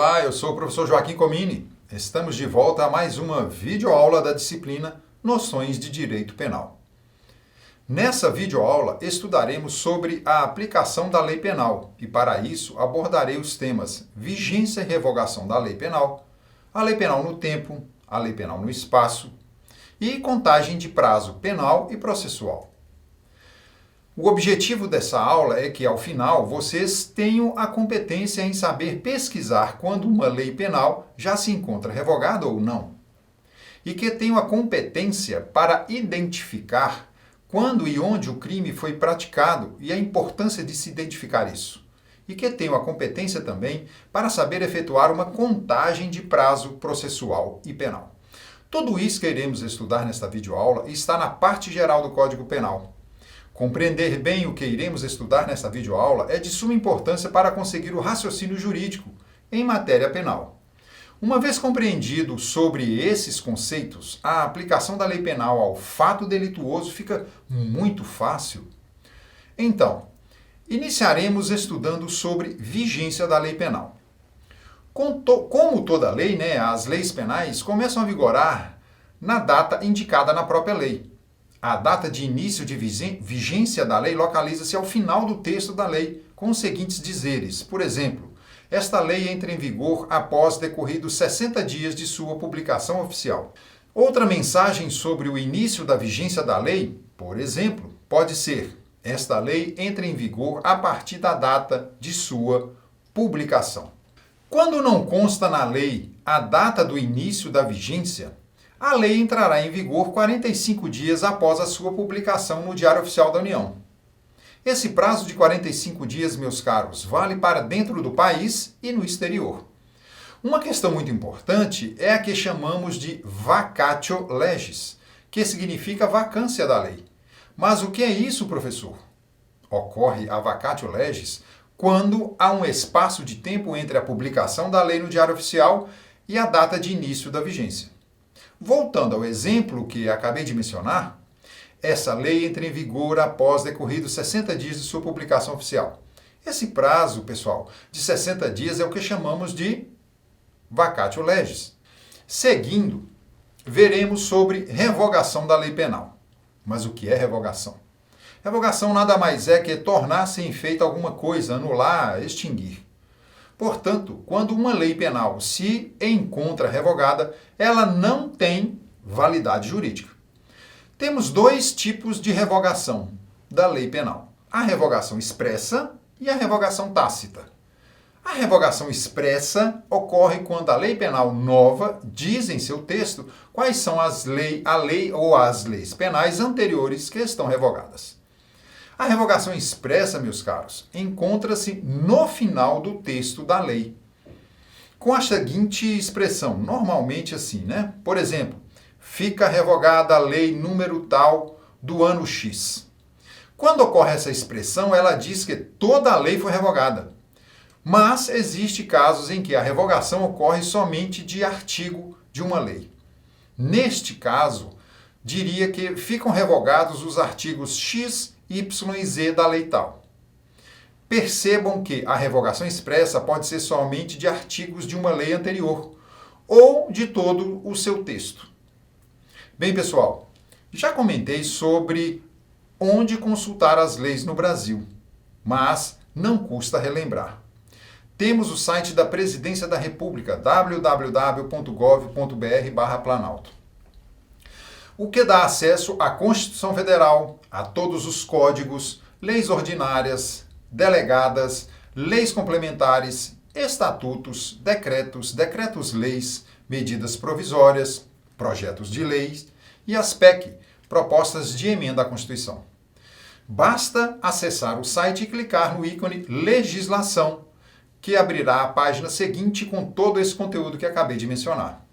Olá, eu sou o professor Joaquim Comini. Estamos de volta a mais uma videoaula da disciplina Noções de Direito Penal. Nessa videoaula estudaremos sobre a aplicação da lei penal e, para isso, abordarei os temas vigência e revogação da lei penal, a lei penal no tempo, a lei penal no espaço e contagem de prazo penal e processual. O objetivo dessa aula é que, ao final, vocês tenham a competência em saber pesquisar quando uma lei penal já se encontra revogada ou não. E que tenham a competência para identificar quando e onde o crime foi praticado e a importância de se identificar isso. E que tenham a competência também para saber efetuar uma contagem de prazo processual e penal. Tudo isso que iremos estudar nesta videoaula está na parte geral do Código Penal. Compreender bem o que iremos estudar nesta videoaula é de suma importância para conseguir o raciocínio jurídico em matéria penal. Uma vez compreendido sobre esses conceitos, a aplicação da lei penal ao fato delituoso fica muito fácil. Então, iniciaremos estudando sobre vigência da lei penal. Como toda lei, as leis penais começam a vigorar na data indicada na própria lei. A data de início de vigência da lei localiza-se ao final do texto da lei, com os seguintes dizeres. Por exemplo, esta lei entra em vigor após decorridos 60 dias de sua publicação oficial. Outra mensagem sobre o início da vigência da lei, por exemplo, pode ser: esta lei entra em vigor a partir da data de sua publicação. Quando não consta na lei a data do início da vigência, a lei entrará em vigor 45 dias após a sua publicação no Diário Oficial da União. Esse prazo de 45 dias, meus caros, vale para dentro do país e no exterior. Uma questão muito importante é a que chamamos de vacatio legis, que significa vacância da lei. Mas o que é isso, professor? Ocorre a vacatio legis quando há um espaço de tempo entre a publicação da lei no Diário Oficial e a data de início da vigência. Voltando ao exemplo que acabei de mencionar, essa lei entra em vigor após decorridos 60 dias de sua publicação oficial. Esse prazo, pessoal, de 60 dias é o que chamamos de vacatio legis. Seguindo, veremos sobre revogação da lei penal. Mas o que é revogação? Revogação nada mais é que tornar sem efeito alguma coisa, anular, extinguir. Portanto, quando uma lei penal se encontra revogada, ela não tem validade jurídica. Temos dois tipos de revogação da lei penal: a revogação expressa e a revogação tácita. A revogação expressa ocorre quando a lei penal nova diz em seu texto quais são a lei ou as leis penais anteriores que estão revogadas. A revogação expressa, meus caros, encontra-se no final do texto da lei, com a seguinte expressão, normalmente assim, Por exemplo, fica revogada a lei número tal do ano X. Quando ocorre essa expressão, ela diz que toda a lei foi revogada. Mas existem casos em que a revogação ocorre somente de artigo de uma lei. Neste caso, diria que ficam revogados os artigos X, Y e Z da lei tal. Percebam que a revogação expressa pode ser somente de artigos de uma lei anterior ou de todo o seu texto. Bem, pessoal, já comentei sobre onde consultar as leis no Brasil, mas não custa relembrar. Temos o site da Presidência da República, www.gov.br/Planalto. O que dá acesso à Constituição Federal, a todos os códigos, leis ordinárias, delegadas, leis complementares, estatutos, decretos-leis, medidas provisórias, projetos de leis e as PEC, propostas de emenda à Constituição. Basta acessar o site e clicar no ícone Legislação, que abrirá a página seguinte com todo esse conteúdo que acabei de mencionar.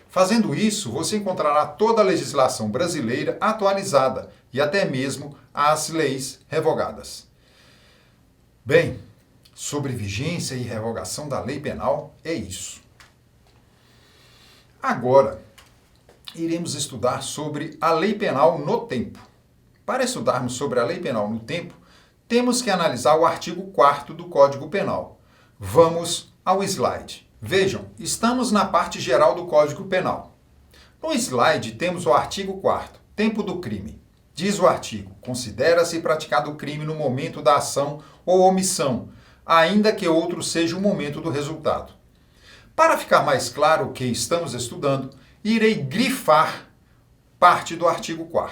Fazendo isso, você encontrará toda a legislação brasileira atualizada e até mesmo as leis revogadas. Bem, sobre vigência e revogação da lei penal é isso. Agora, iremos estudar sobre a lei penal no tempo. Para estudarmos sobre a lei penal no tempo, temos que analisar o artigo 4º do Código Penal. Vamos ao slide. Vejam, estamos na parte geral do Código Penal. No slide temos o artigo 4º, tempo do crime. Diz o artigo: considera-se praticado o crime no momento da ação ou omissão, ainda que outro seja o momento do resultado. Para ficar mais claro o que estamos estudando, irei grifar parte do artigo 4º.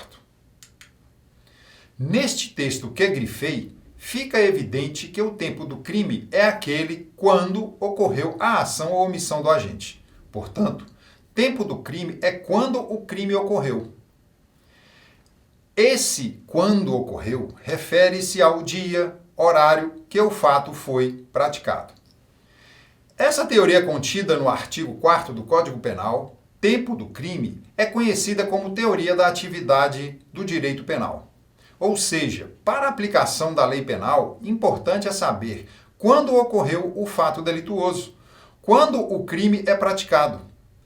Neste texto que grifei, fica evidente que o tempo do crime é aquele quando ocorreu a ação ou omissão do agente. Portanto, tempo do crime é quando o crime ocorreu. Esse quando ocorreu refere-se ao dia, horário que o fato foi praticado. Essa teoria contida no artigo 4º do Código Penal, tempo do crime, é conhecida como teoria da atividade do direito penal. Ou seja, para a aplicação da lei penal, importante é saber quando ocorreu o fato delituoso, quando o crime é praticado.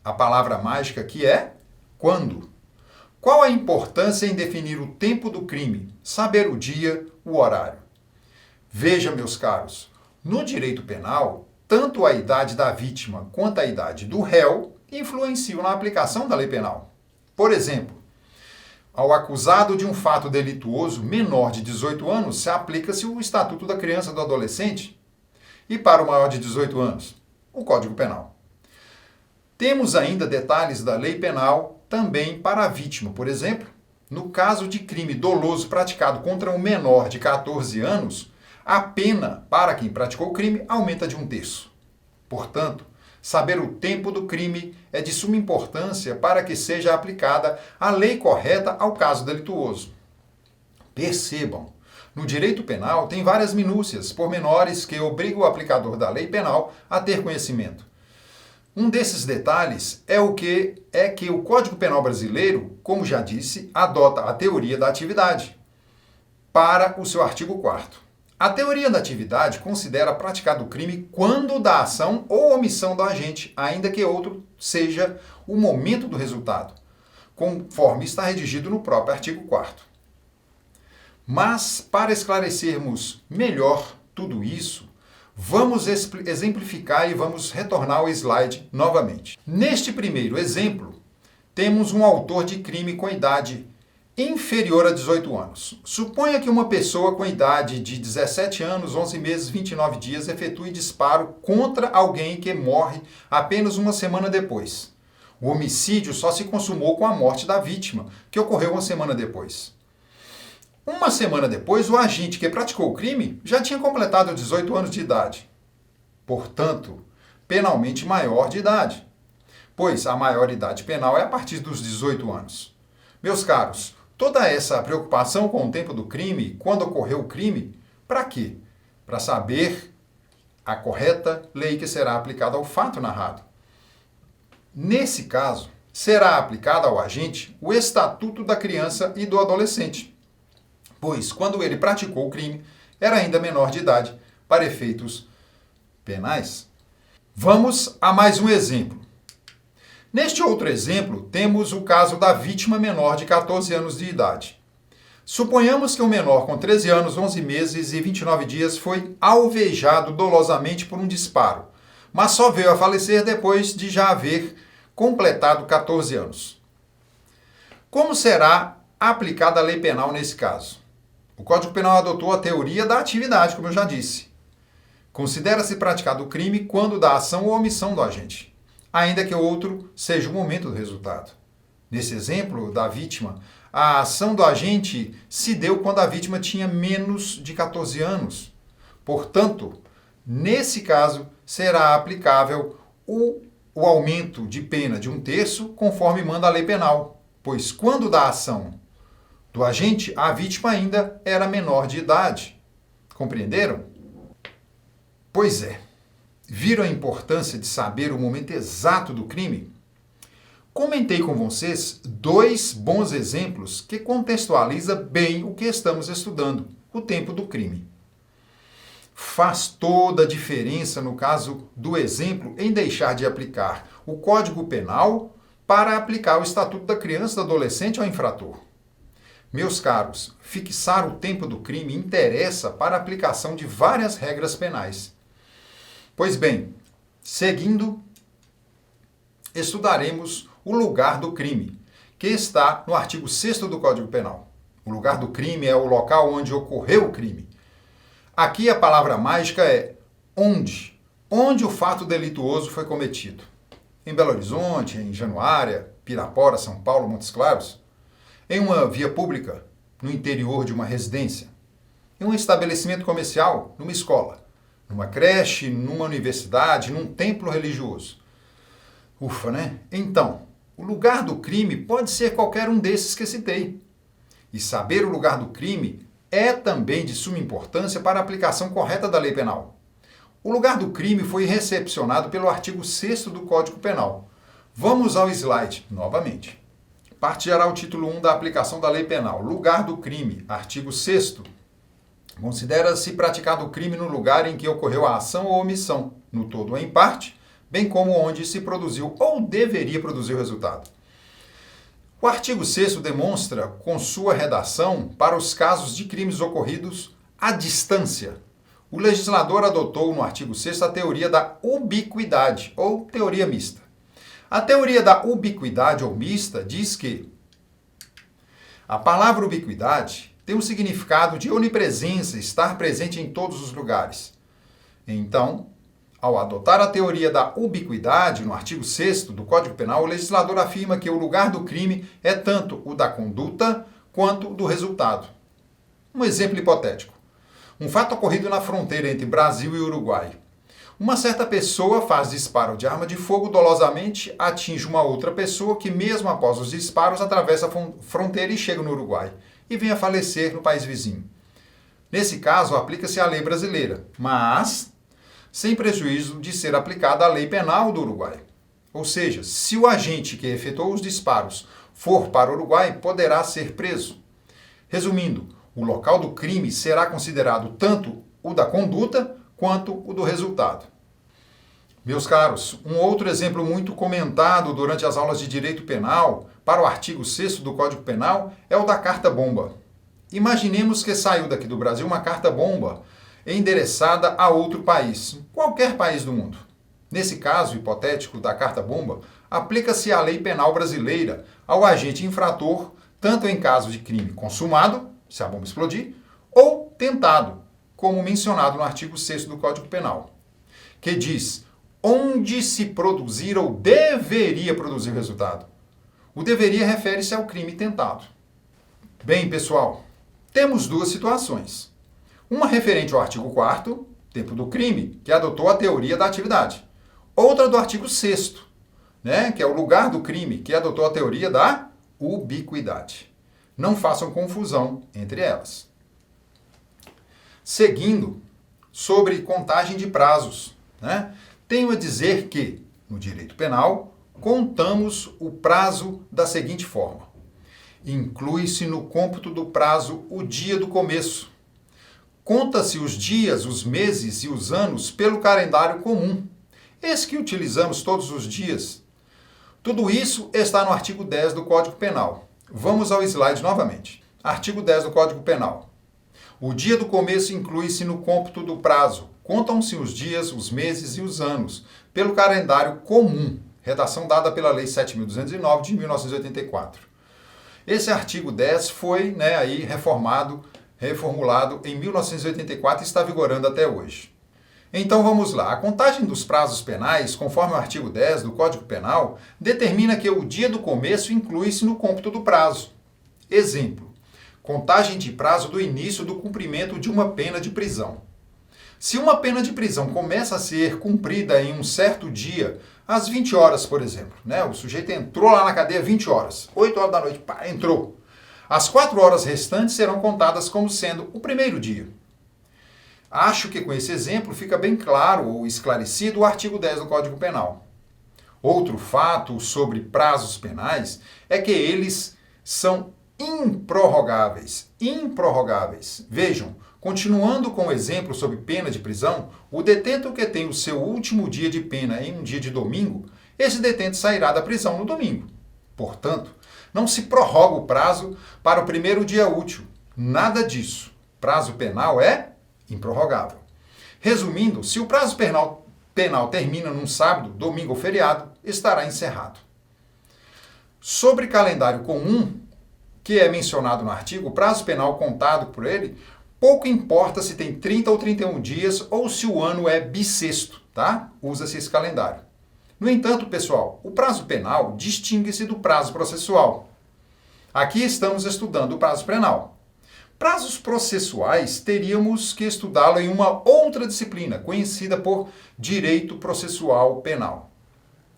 A palavra mágica aqui é quando. Qual a importância em definir o tempo do crime? Saber o dia, o horário. Veja, meus caros, no direito penal, tanto a idade da vítima quanto a idade do réu influenciam na aplicação da lei penal. Por exemplo, ao acusado de um fato delituoso menor de 18 anos, se aplica-se o Estatuto da Criança e do Adolescente, e para o maior de 18 anos, o Código Penal. Temos ainda detalhes da lei penal também para a vítima. Por exemplo, no caso de crime doloso praticado contra um menor de 14 anos, a pena para quem praticou o crime aumenta de 1/3. Portanto, saber o tempo do crime é de suma importância para que seja aplicada a lei correta ao caso delituoso. Percebam, no direito penal tem várias minúcias, pormenores que obrigam o aplicador da lei penal a ter conhecimento. Um desses detalhes é que o Código Penal brasileiro, como já disse, adota a teoria da atividade para o seu artigo 4º. A teoria da atividade considera praticado o crime quando da ação ou omissão do agente, ainda que outro seja o momento do resultado, conforme está redigido no próprio artigo 4º. Mas, para esclarecermos melhor tudo isso, vamos exemplificar e vamos retornar ao slide novamente. Neste primeiro exemplo, temos um autor de crime com idade inferior a 18 anos. Suponha que uma pessoa com idade de 17 anos, 11 meses, 29 dias efetue disparo contra alguém que morre apenas uma semana depois. O homicídio só se consumou com a morte da vítima, que ocorreu uma semana depois. Uma semana depois, o agente que praticou o crime já tinha completado 18 anos de idade. Portanto, penalmente maior de idade, pois a maioridade penal é a partir dos 18 anos. Meus caros, toda essa preocupação com o tempo do crime, quando ocorreu o crime, para quê? Para saber a correta lei que será aplicada ao fato narrado. Nesse caso, será aplicado ao agente o Estatuto da Criança e do Adolescente, pois quando ele praticou o crime, era ainda menor de idade para efeitos penais. Vamos a mais um exemplo. Neste outro exemplo, temos o caso da vítima menor de 14 anos de idade. Suponhamos que o menor com 13 anos, 11 meses e 29 dias foi alvejado dolosamente por um disparo, mas só veio a falecer depois de já haver completado 14 anos. Como será aplicada a lei penal nesse caso? O Código Penal adotou a teoria da atividade, como eu já disse. Considera-se praticado o crime quando da ação ou omissão do agente, ainda que o outro seja o momento do resultado. Nesse exemplo da vítima, a ação do agente se deu quando a vítima tinha menos de 14 anos. Portanto, nesse caso, será aplicável o aumento de pena de 1/3, conforme manda a lei penal, pois quando da ação do agente, a vítima ainda era menor de idade. Compreenderam? Pois é. Viram a importância de saber o momento exato do crime? Comentei com vocês 2 bons exemplos que contextualizam bem o que estamos estudando, o tempo do crime. Faz toda a diferença no caso do exemplo em deixar de aplicar o Código Penal para aplicar o Estatuto da Criança e do Adolescente ao infrator. Meus caros, fixar o tempo do crime interessa para a aplicação de várias regras penais. Pois bem, Seguindo, estudaremos o lugar do crime, que está no artigo 6º do Código Penal. O lugar do crime é o local onde ocorreu o crime. Aqui a palavra mágica é onde. Onde o fato delituoso foi cometido. Em Belo Horizonte, em Januária, Pirapora, São Paulo, Montes Claros. Em uma via pública, no interior de uma residência. Em um estabelecimento comercial, numa escola. Numa creche, numa universidade, num templo religioso. Ufa, né? Então, o lugar do crime pode ser qualquer um desses que citei. E saber o lugar do crime é também de suma importância para a aplicação correta da lei penal. O lugar do crime foi recepcionado pelo artigo 6º do Código Penal. Vamos ao slide novamente. Parte geral, título 1 da aplicação da lei penal. Lugar do crime, artigo 6º. Considera-se praticado o crime no lugar em que ocorreu a ação ou omissão, no todo ou em parte, bem como onde se produziu ou deveria produzir o resultado. O artigo 6º demonstra, com sua redação, para os casos de crimes ocorridos à distância. O legislador adotou no artigo 6º a teoria da ubiquidade, ou teoria mista. A teoria da ubiquidade ou mista diz que a palavra ubiquidade tem um significado de onipresença, estar presente em todos os lugares. Então, ao adotar a teoria da ubiquidade, no artigo 6º do Código Penal, o legislador afirma que o lugar do crime é tanto o da conduta quanto o do resultado. Um exemplo hipotético. Um fato ocorrido na fronteira entre Brasil e Uruguai. Uma certa pessoa faz disparo de arma de fogo dolosamente, atinge uma outra pessoa que, mesmo após os disparos, atravessa a fronteira e chega no Uruguai, e vem a falecer no país vizinho. Nesse caso, aplica-se a lei brasileira, mas sem prejuízo de ser aplicada a lei penal do Uruguai. Ou seja, se o agente que efetuou os disparos for para o Uruguai, poderá ser preso. Resumindo, o local do crime será considerado tanto o da conduta quanto o do resultado. Meus caros, um outro exemplo muito comentado durante as aulas de direito penal para o artigo 6º do Código Penal é o da carta-bomba. Imaginemos que saiu daqui do Brasil uma carta-bomba endereçada a outro país, qualquer país do mundo. Nesse caso hipotético da carta-bomba, aplica-se a lei penal brasileira ao agente infrator, tanto em caso de crime consumado, se a bomba explodir, ou tentado, como mencionado no artigo 6º do Código Penal, que diz onde se produzir ou deveria produzir o resultado. O deveria refere-se ao crime tentado. Bem, pessoal, temos duas situações. Uma referente ao artigo 4º, tempo do crime, que adotou a teoria da atividade. Outra do artigo 6º, que é o lugar do crime, que adotou a teoria da ubiquidade. Não façam confusão entre elas. Seguindo, sobre contagem de prazos, tenho a dizer que, no direito penal, contamos o prazo da seguinte forma. Inclui-se no cômputo do prazo o dia do começo. Conta-se os dias, os meses e os anos pelo calendário comum, esse que utilizamos todos os dias. Tudo isso está no artigo 10 do Código Penal. Vamos ao slide novamente. Artigo 10 do Código Penal. O dia do começo inclui-se no cômputo do prazo. Contam-se os dias, os meses e os anos pelo calendário comum, redação dada pela Lei 7.209 de 1984. Esse artigo 10 foi reformulado em 1984 e está vigorando até hoje. Então vamos lá. A contagem dos prazos penais, conforme o artigo 10 do Código Penal, determina que o dia do começo inclui-se no cômputo do prazo. Exemplo: contagem de prazo do início do cumprimento de uma pena de prisão. Se uma pena de prisão começa a ser cumprida em um certo dia, às 20 horas, por exemplo, o sujeito entrou lá na cadeia 20 horas, 8 horas da noite, entrou. As 4 horas restantes serão contadas como sendo o primeiro dia. Acho que com esse exemplo fica bem claro ou esclarecido o artigo 10 do Código Penal. Outro fato sobre prazos penais é que eles são improrrogáveis. Improrrogáveis. Vejam, continuando com o exemplo sobre pena de prisão, o detento que tem o seu último dia de pena em um dia de domingo, esse detento sairá da prisão no domingo. Portanto, não se prorroga o prazo para o primeiro dia útil. Nada disso. Prazo penal é improrrogável. Resumindo, se o prazo penal termina num sábado, domingo ou feriado, estará encerrado. Sobre calendário comum, que é mencionado no artigo, o prazo penal contado por ele, pouco importa se tem 30 ou 31 dias ou se o ano é bissexto, tá? Usa-se esse calendário. No entanto, pessoal, o prazo penal distingue-se do prazo processual. Aqui estamos estudando o prazo penal. Prazos processuais teríamos que estudá-lo em uma outra disciplina, conhecida por Direito Processual Penal.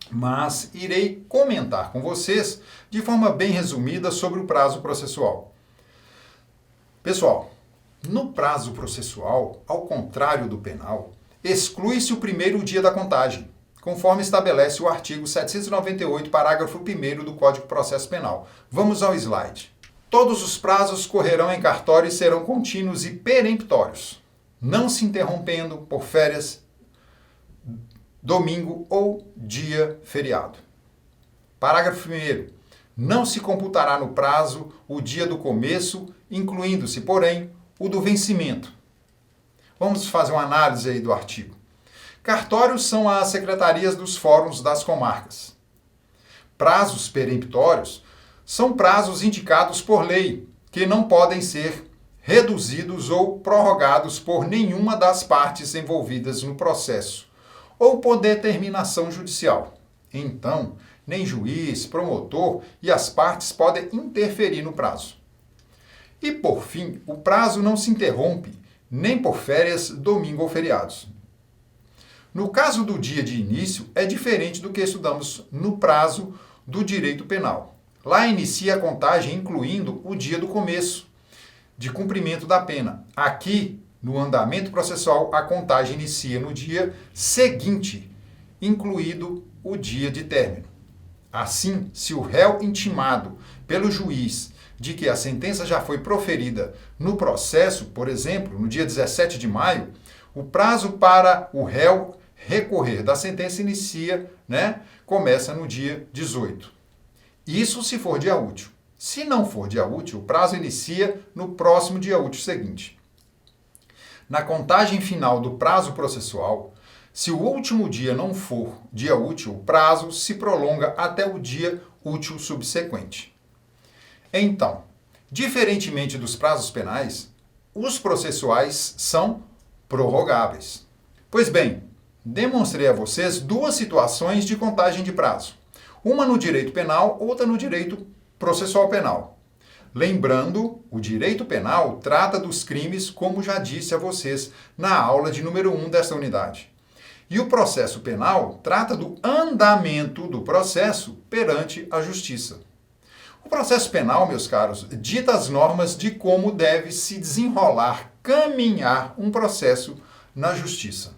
Mas irei comentar com vocês de forma bem resumida sobre o prazo processual. Pessoal, no prazo processual, ao contrário do penal, exclui-se o primeiro dia da contagem, conforme estabelece o artigo 798, parágrafo 1º do Código de Processo Penal. Vamos ao slide. Todos os prazos correrão em cartório e serão contínuos e peremptórios, não se interrompendo por férias, domingo ou dia feriado. Parágrafo 1º. Não se computará no prazo o dia do começo, incluindo-se, porém, o do vencimento. Vamos fazer uma análise aí do artigo. Cartórios são as secretarias dos fóruns das comarcas. Prazos peremptórios são prazos indicados por lei, que não podem ser reduzidos ou prorrogados por nenhuma das partes envolvidas no processo, ou por determinação judicial. Então, nem juiz, promotor e as partes podem interferir no prazo. E, por fim, o prazo não se interrompe nem por férias, domingo ou feriados. No caso do dia de início, é diferente do que estudamos no prazo do direito penal. Lá inicia a contagem incluindo o dia do começo de cumprimento da pena. Aqui, no andamento processual, a contagem inicia no dia seguinte, incluído o dia de término. Assim, se o réu intimado pelo juiz de que a sentença já foi proferida no processo, por exemplo, no dia 17 de maio, o prazo para o réu recorrer da sentença começa no dia 18. Isso se for dia útil. Se não for dia útil, o prazo inicia no próximo dia útil seguinte. Na contagem final do prazo processual, se o último dia não for dia útil, o prazo se prolonga até o dia útil subsequente. Então, diferentemente dos prazos penais, os processuais são prorrogáveis. Pois bem, demonstrei a vocês duas situações de contagem de prazo. Uma no direito penal, outra no direito processual penal. Lembrando, o direito penal trata dos crimes, como já disse a vocês na aula de número 1 desta unidade. E o processo penal trata do andamento do processo perante a justiça. O processo penal, meus caros, dita as normas de como deve se desenrolar, caminhar um processo na justiça.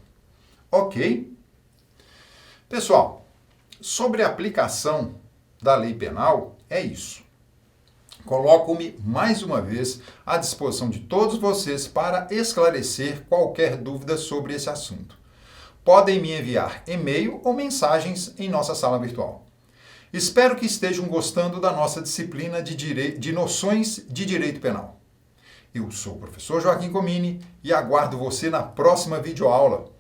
Ok? Pessoal, sobre a aplicação da lei penal, é isso. Coloco-me mais uma vez à disposição de todos vocês para esclarecer qualquer dúvida sobre esse assunto. Podem me enviar e-mail ou mensagens em nossa sala virtual. Espero que estejam gostando da nossa disciplina de noções de direito penal. Eu sou o professor Joaquim Comini e aguardo você na próxima videoaula.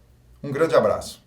Um grande abraço.